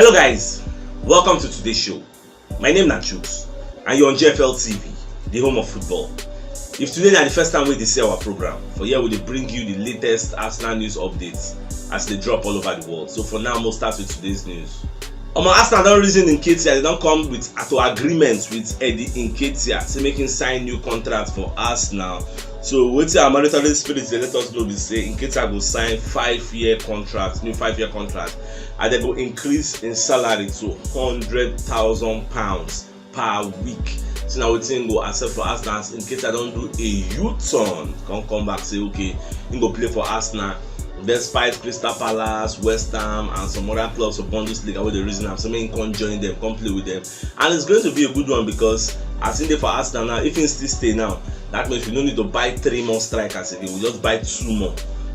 Hello guys, welcome to today's show. My name is CHUKS and you're on JFL TV, the home of football. If today is the first time we see our program, for here we bring you the latest Arsenal news updates as they drop all over the world. So for now, we'll start with today's news. Arsenal don't reason Nketiah, they don't come with agreements with Nketiah, so making sign new contracts for Arsenal. So what's our monetary spirit they let us know we say Nketiah will sign 5-year contract, new 5-year contract, and they will increase in salary to £100,000 per week. So now we think go accept for Arsenal. Nketiah don't do a U-turn, come back say okay, he go play for Arsenal. Despite Crystal Palace, West Ham, and some other clubs of Bundesliga where the reason I'm so many can't join them, come play with them, and it's going to be a good one because I think for Arsenal now, if he still stay now, that means we don't need to buy 3 more strikers again. We just buy 2 more.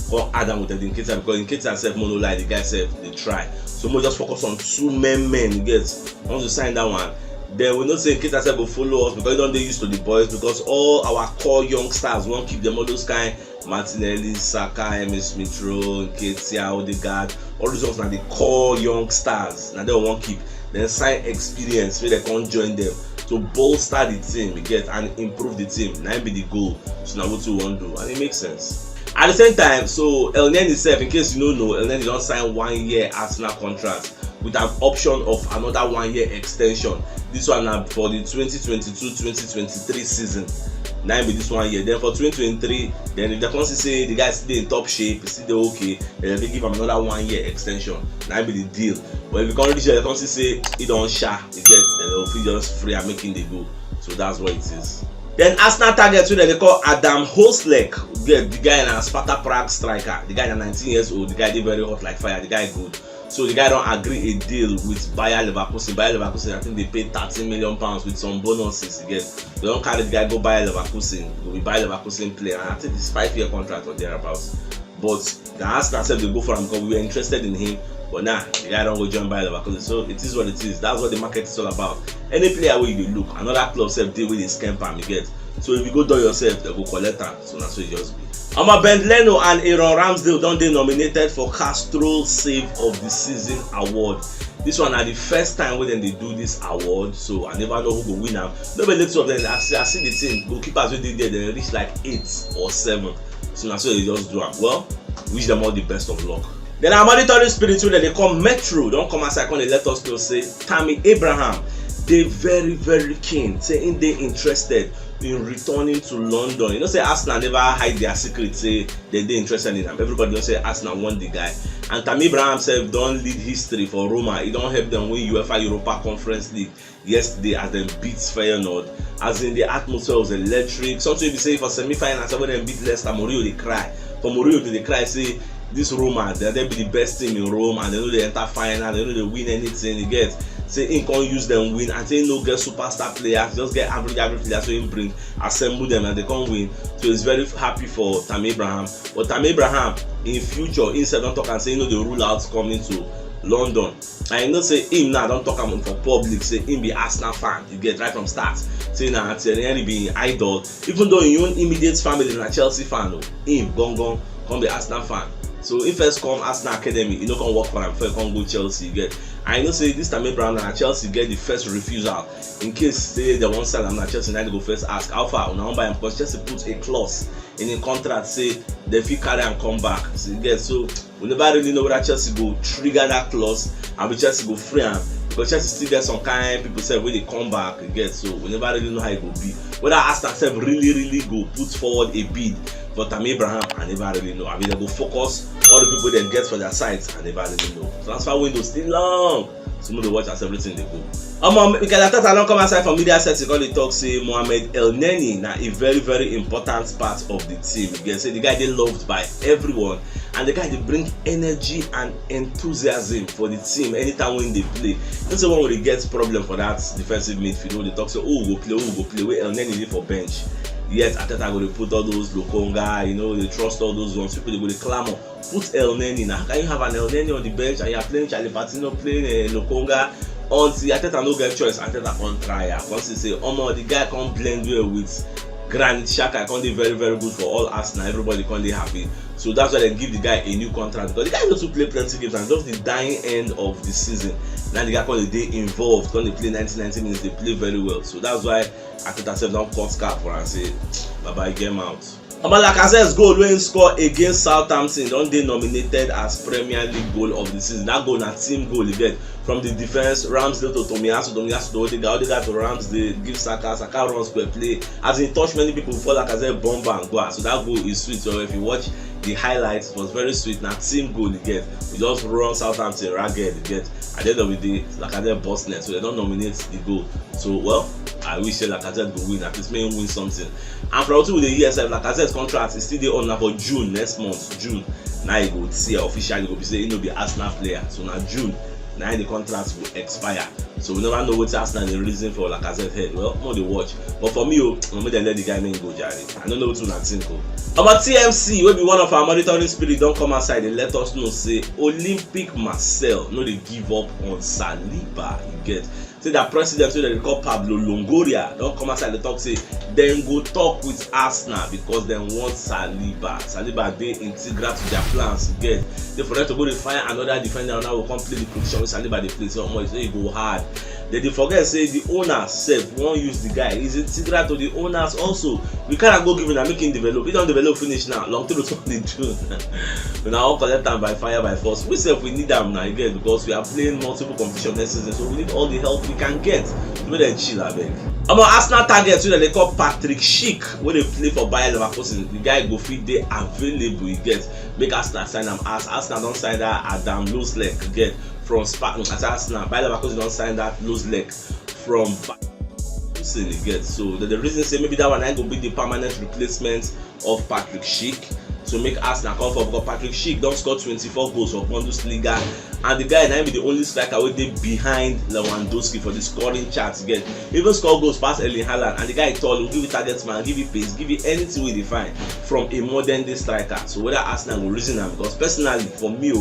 Or add them with the Nketiah because Nketiah said mono lie, the guy said they try. So we just focus on 2 men. You get once you sign that one. Then we not say Nketiah said will follow us because they don't they used to the boys because all our core young stars won't keep them all those kind. Martinelli, Saka, MS Smith-Rowe, Nketiah, Odegaard, all those ones are the core young stars. Now they won't keep. Then sign experience where they can't join them to bolster the team, you get, and improve the team. Now be the goal. So now what you want to do, and it makes sense. At the same time, so Elneny itself, in case you don't know, Elneny don't sign 1-year Arsenal contract with an option of another 1-year extension. This one now for the 2022-2023 season. Now be this 1 year. Then for 2023, then if they can say the guys still in top shape, still they okay, then they give him another 1-year extension. Now be the deal. But if you can't reach it, they can say it don't share, you get, then they'll feel just free and making the goal. So that's what it is. Then Arsenal target who they call Adam Hoslek, get the guy in a Sparta Prague striker. The guy is 19 years old. The guy did very hot like fire. The guy good. So the guy don't agree a deal with Bayer Leverkusen. Bayer Leverkusen, I think they paid £30 million with some bonuses. You get, they don't carry the guy go Bayer Leverkusen. Go be Bayer Leverkusen player. And I think it's 5-year contract or thereabouts. But the Arsenal said they go for him because we were interested in him. But nah, the guy don't go join Bayer Leverkusen. So it is what it is. That's what the market is all about. Any player where you look, another club self deal with his scamper, you get. So if you go do yourself, they go collect her. So that's what it just be. Mohamed Elneny and Aaron Ramsdale don't they nominated for Castrol Save of the Season award. This one are the first time when they do this award, so I never know who will win them. Nobody two of them. I see the team goalkeepers when they did they reach like 8 or 7. So that's what they just do. Well, wish them all the best of luck. Then our monitoring spirit that they call Metro don't come as I can let us know say Tammy Abraham. They very keen, saying they interested in returning to London. You know, say Arsenal never hide their secret, say they interested in him. Everybody don't say Arsenal want the guy. And Tammy Abraham himself don't lead history for Roma. He don't help them win UEFA Europa Conference League yesterday as them beat Feyenoord. As in the atmosphere was electric. Something you say for semi-finals when they beat Leicester, Mourinho they cry. For Mourinho they cry say this Roma, they'll be the best team in Rome and they know they enter final, they know they win anything they get. Say he can't use them win and say no get superstar players, just get average players so he bring, assemble them and they can't win. So he's very happy for Tammy Abraham. But Tammy Abraham in future instead don't talk and say the rule out coming to London. I know say him now don't talk about for public, say him be Arsenal fan, you get right from start. Say now Thierry be idol. Even though in your own immediate family is a Chelsea fan, him gone come be Arsenal fan. So if first come Arsenal Academy, you know can work for him before you can go Chelsea. You get. I know say this time Abraham and Chelsea get the first refusal in case they won't sell him. Chelsea now they go first ask how far I want buy him because Chelsea put a clause in the contract say they fit carry and come back. So you get so we never really know whether Chelsea go trigger that clause and we Chelsea go free him because Chelsea still get some kind people say when they come back. You get so we never really know how it will be. Whether Arsenal really go put forward a bid. But Tammy Abraham, I never really know. I mean, they go focus all the people they get for their sites, I never really know. Transfer window still long. Some of the watch as everything they go. Because I thought I don't come aside from media sets because they talk say Mohamed Elneny now a very important part of the team. You can say the guy they loved by everyone, and the guy they bring energy and enthusiasm for the team anytime when they play. Don't say one will get problem for that defensive midfield. They talk say go play, where Elneny is for bench. Yet Ateta go to put all those Lokonga, you know, they trust all those ones. People they go to clamor. Put Elneny now. Can you have an Elneny on the bench and you are playing Charlie Patino playing Lokonga? Until Ateta no get choice, Ateta can't try. Once they say, the guy can't blend well with Granit Xhaka can't be very very good for all Arsenal. Everybody can't be happy. So that's why they give the guy a new contract, because the guy used to play plenty games and just the dying end of the season. Now the guy called the day involved, when they play 90 minutes, they play very well. So that's why Nketiah said don't cut cap for and say bye bye, game out. But Lacazette's goal when he scored against Southampton, don't they nominated as Premier League goal of the season. That goal na team goal you get from the defense. Ramsdale to Tomiyasu to Odegaard to Ramsdale, give Saka runs per play. As he touched many people before Lacazette bomb and go. So that goal is sweet. So if you watch the highlights, it was very sweet. Now team goal you get. We just run Southampton ragged you get. At the end of the day, Lacazette boss net, so they don't nominate the goal. So well, I wish Lacazette will win. At least may win something. And for also with the ESF, Lacazette's contract is still there on now for June next month. June. Now you go see officially go be say he no be Arsenal player. So now June, now the contract will expire. So we never know what Arsenal the reason for Lacazette head. Well, more the watch. But for me, I'm they let the guy name go, Jerry. I don't know what to think. About TMC, will be one of our monitoring spirit. Don't come outside. They let us know say Olympic Marseille no they give up on Saliba. You get. Say that president, so they call Pablo Longoria, don't come outside the talk, say then go talk with Arsenal because they want Saliba. Saliba they integral to their plans. Get they for them to go to find another defender now will complete the position with Saliba they play. So much they go hard. They forget say the owner self won't use the guy. He's integral to the owners also. We cannot go give him and make him develop. He don't develop finish now. Long to the June. We now all collect them by fire by force. We self we need them now again because we are playing multiple competition next season. So we need all the help we can get to make them chill abeg. About Arsenal targets that they call Patrick Schick when they play for Bayer Leverkusen. The guy go fit dey available. You get make Arsenal sign him. As Arsenal don't sign that Adam Losleg get from Spartan. As Arsenal Bayer Leverkusen don't sign that Losleg from you get. So the reason say maybe that one I go be the permanent replacement of Patrick Schick. So make Arsenal come for because Patrick Schick don't score 24 goals for Bundesliga, and the guy now be the only striker wey dey behind Lewandowski for the scoring chart. Get even score goals past Erling Haaland, and the guy tall, will give you target man, give you pace, give you anything we define from a modern day striker. So whether Arsenal will reason him, because personally for me,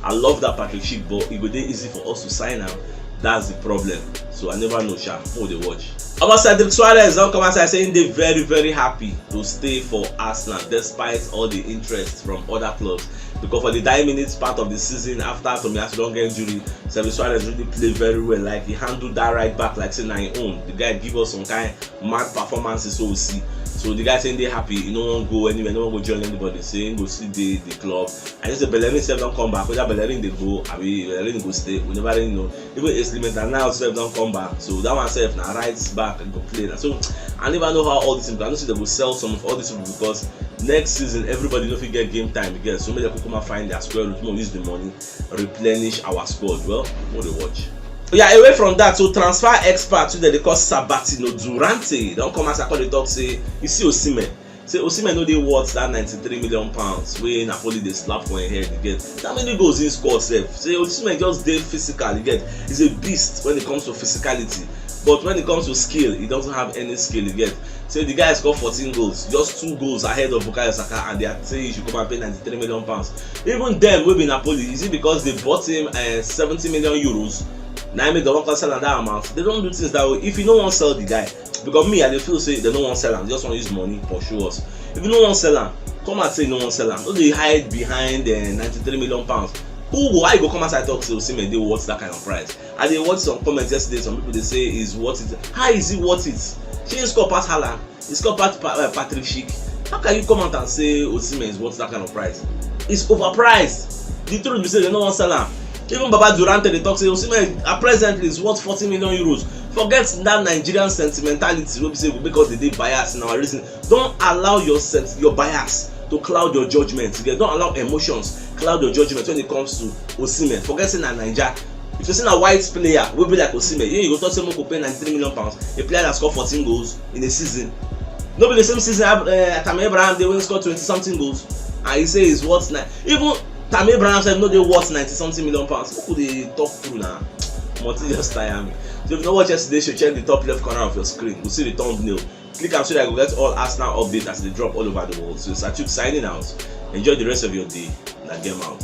I love that Patrick Schick, but it go dey easy for us to sign him. That's the problem. So I never know, sha. Who they watch? About Cedric Suarez don't come outside saying they're very very happy to stay for Arsenal despite all the interest from other clubs, because for the 9 minutes part of the season after Tomiyasu don't get injury, Cedric Suarez really played very well. Like he handled that right back like say na him own. The guy give us some kind mad performances, so we see. So the guy saying they happy, he no one go anywhere, no one go join anybody, saying go see the club. And just the Bellerin self don't come back. Whether Bellerin they go, I mean Bellerin go stay. We never really know. Even Eslimental now self don't come back. So that one self now rights back and go play. And so I never know how all this things. I don't see they will sell some of all these people because next season everybody don't get game time again. So maybe they could come and find their square root, use the money, replenish our squad. Well, what they watch. Yeah, away from that, so transfer experts they call Sabatino Durante don't come as I call the talk say you see Osimhen. Say Osimhen know they worth that 93 million pounds wey Napoli they slap for him head. You get that many goals in score self. Say Osimhen just dey physical. You get he's a beast when it comes to physicality, but when it comes to skill, he doesn't have any skill. You get say the guy scored 14 goals, just 2 goals ahead of Bukayo Saka, and they are saying you should come and pay 93 million pounds. Even them will be Napoli. Is it because they bought him 70 million euros? Now I make the one sell at that amount. They don't do things that way. If you don't want to sell the guy, because me I dey feel say they don't want to sell him, they just want to use money for show us. If you don't want to sell him, come and say you don't want to sell him. Don't they hide behind 93 million pounds? Why go come outside talk say Osimhen dey worth that kind of price? I dey watch some comments yesterday. Some people they say is worth it. How is he worth it? He score past Haaland. He score past Patrick Schick. How can you come out and say Osimhen is worth that kind of price? It's overpriced. The truth be say they don't want to sell him. Even Baba Durante they talk say Osimhen presently is worth 40 million euros. Forget that Nigerian sentimentality wey be say because they dey bias in our reason. Don't allow your bias to cloud your judgment. Don't allow emotions cloud your judgment when it comes to Osimhen. Forget saying that Naija. If you see a white player wey be like Osimhen, you go talk say Mo go pay 93 million pounds. A player that score 14 goals in a season. No be the same season Tammy Abraham they win score 20 something goals, and he say he's worth 9. Even Tammy Abraham said no they worth 90 something million pounds. Who could they talk through now? Monty just tire me. So if you don't watch yesterday, you should check the top left corner of your screen. You'll see the thumbnail. Click and so that you get all Arsenal updates as they drop all over the world. So it's CHUKS signing out. Enjoy the rest of your day. Now game out.